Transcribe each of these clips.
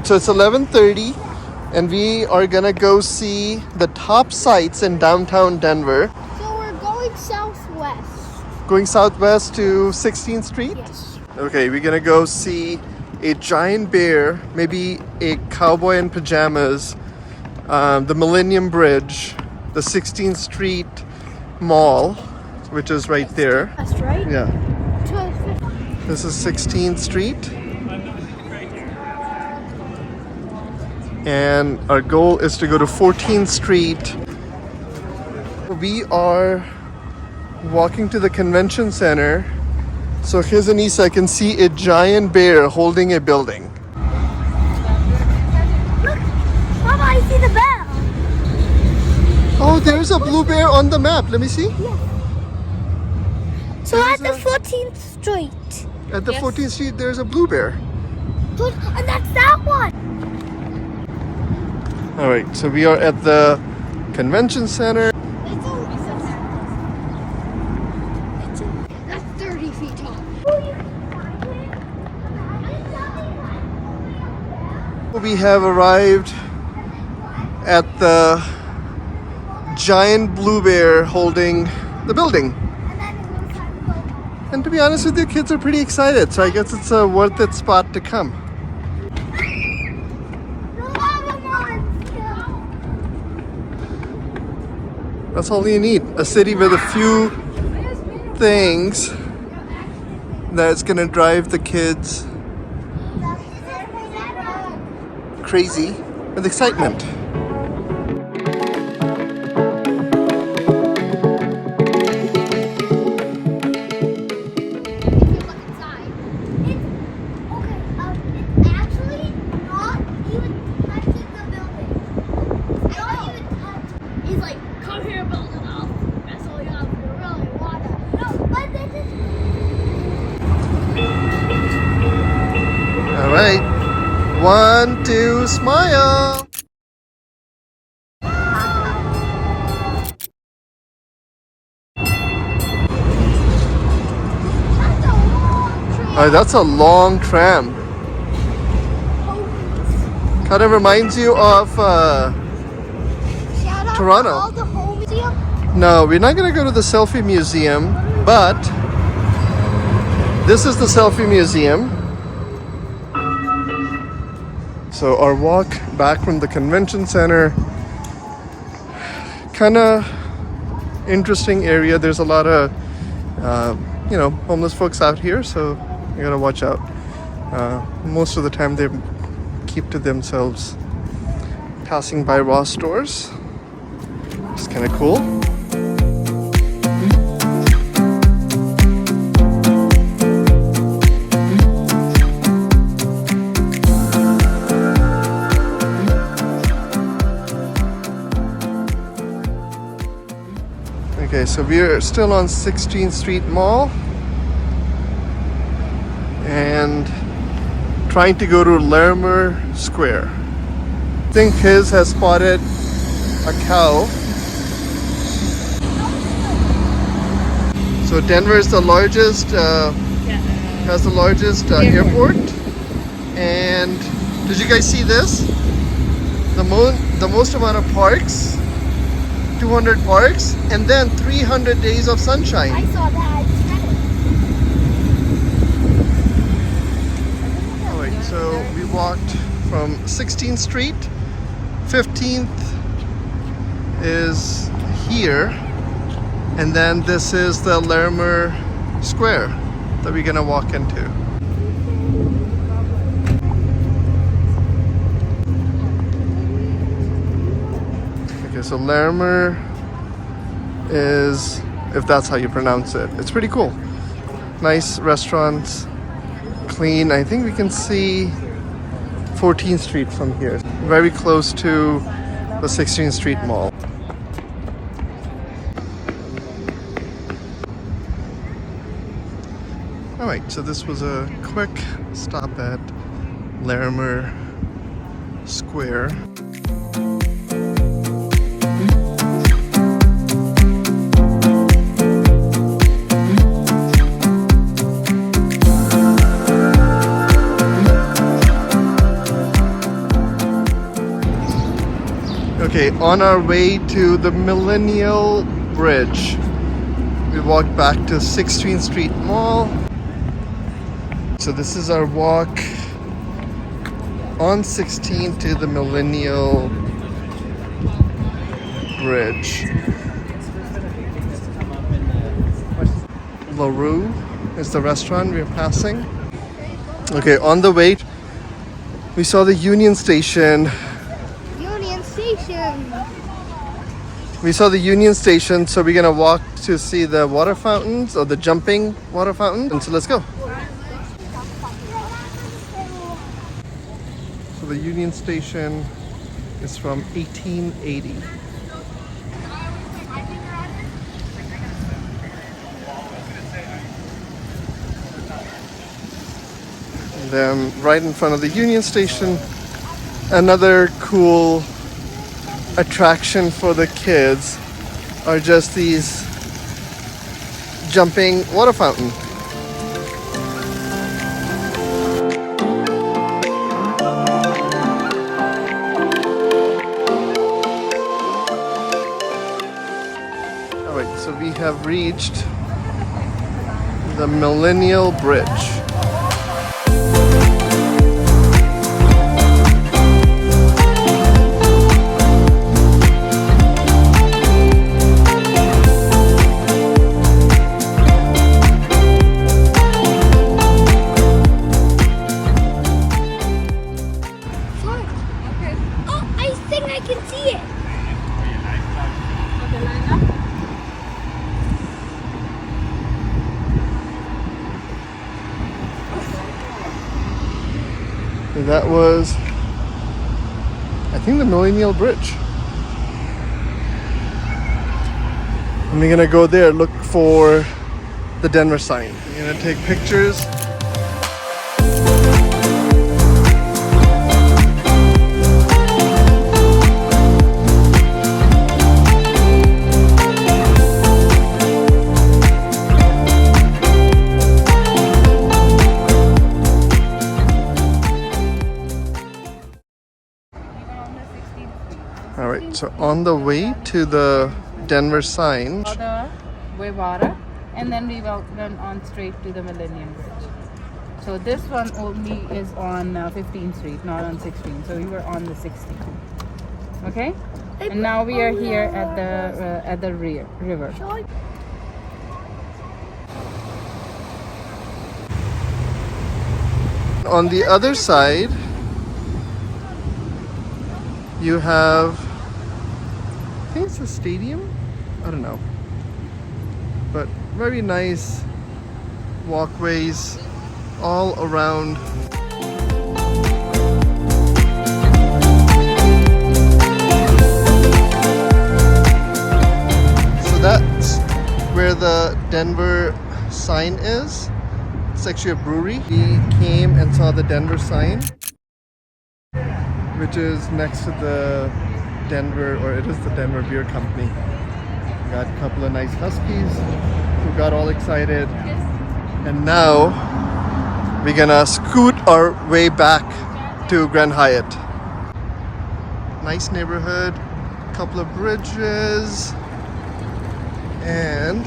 so it's 11:30 and we are gonna go see the top sights in downtown Denver. So we're going southwest. Going southwest to 16th Street? Yes. Okay, we're gonna go see a giant bear, maybe a cowboy in pajamas, the Millennium Bridge, the 16th Street Mall, which is right there. That's right. Yeah. This is 16th Street. And our goal is to go to 14th Street. We are walking to the convention center so Khiz and Eesa can see a giant bear holding a building. Look, Mama, I see the bell. Oh, there's a blue bear on the map. Let me see. Yeah. So at the 14th Street. At the 14th Street, there's a blue bear. And that's that one. All right, so we are at the convention center. That's 30 feet tall. We have arrived at the giant blue bear holding the building. And to be honest with you, kids are pretty excited, so I guess it's a worth it spot to come. That's all you need. A city with a few things that's gonna drive the kids crazy with excitement. All right, 1, 2, smile. That's a long tram. Kind of reminds you of Toronto. No, we're not gonna go to the selfie museum, but this is the selfie museum. So our walk back from the convention center, kind of interesting area. There's a lot of, homeless folks out here, so you gotta watch out. Most of the time they keep to themselves. Passing by Ross stores. It's kind of cool. Okay, so we're still on 16th Street Mall and trying to go to Larimer Square. I think Khiz has spotted a cow. So Denver is the largest, has the largest airport. And did you guys see this? The most amount of parks. 200 parks and then 300 days of sunshine. I saw that. Alright, so we walked from 16th Street, 15th is here, and then this is the Larimer Square that we're gonna walk into. So Larimer is, if that's how you pronounce it, it's pretty cool. Nice restaurants, clean. I think we can see 14th Street from here. Very close to the 16th Street Mall. Alright, so this was a quick stop at Larimer Square. Okay, on our way to the Millennium Bridge. We walked back to 16th Street Mall. So this is our walk on 16 to the Millennium Bridge. La Rue is the restaurant we're passing. Okay, on the way, we saw the Union Station. Union Station. We saw the Union Station, so we're gonna walk to see the water fountains, or the jumping water fountain. And so let's go. So the Union Station is from 1880. And then right in front of the Union Station, another cool attraction for the kids are just these jumping water fountain. Alright, so we have reached the Millennium Bridge. That was, I think, the Millennium Bridge. And we're gonna go there, look for the Denver sign. We're gonna take pictures. Alright, so on the way to the Denver sign. The Water, and then we went on straight to the Millennium Bridge. So this one only is on 15th Street, not on 16th. So we were on the 16th. Okay, and now we are here at the river. On the other side, you have, I think it's a stadium? I don't know. But very nice walkways all around. So that's where the Denver sign is. It's actually a brewery. We came and saw the Denver sign, which is next to the Denver, or it is the Denver Beer Company. Got a couple of nice huskies who got all excited. And now we're gonna scoot our way back to Grand Hyatt. Nice neighborhood, couple of bridges, and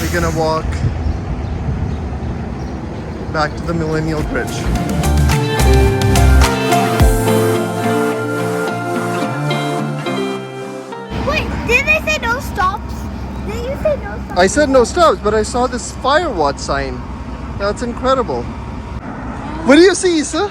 we're gonna walk back to the Millennium Bridge. Did they say no stops? Did you say no stops? I said no stops, but I saw this fire watch sign. That's incredible. What do you see, Eesa?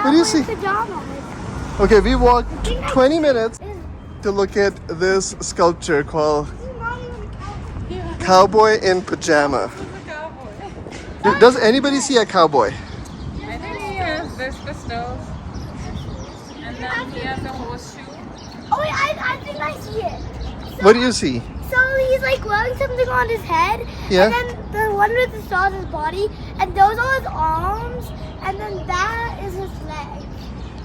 What do you see? Pajamas. Okay, we walked 20 minutes to look at this sculpture called Cowboy in Pajama. Does anybody see a cowboy? I think he has this pistols, and then he has a horseshoe. Oh wait, I think I see it. So, What do you see? So he's like wearing something on his head. Yeah. And then the one with the star is his body. And those are his arms. And then that is his leg.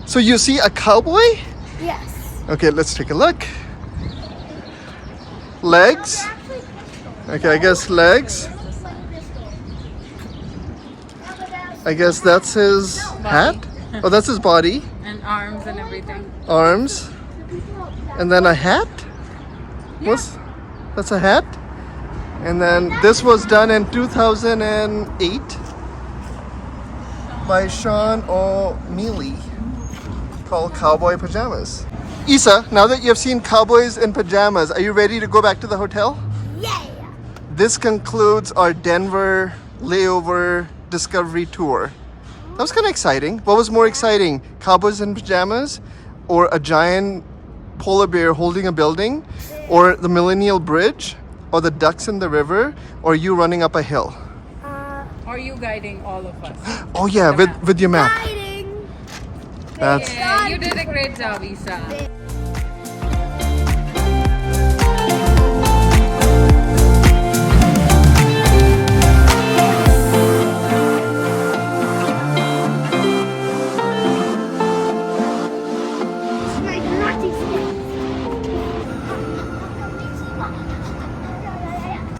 So you see a cowboy? Yes. Okay, let's take a look. Legs. Okay, I guess legs. I guess that's his hat. Oh, that's his body. And arms and everything. Arms. And then a hat? That's a hat? And then this was done in 2008 by Sean O'Mealy, called Cowboy Pajamas. Eesa, now that you've seen cowboys in pajamas, are you ready to go back to the hotel? Yeah. This concludes our Denver Layover Discovery Tour. That was kind of exciting. What was more exciting? Cowboys in pajamas, or a giant polar bear holding a building, or the Millennium Bridge, or the ducks in the river, or you running up a hill? Or you guiding all of us? Oh yeah, with your map. Fighting. That's Yeah, you did a great job, Eesa.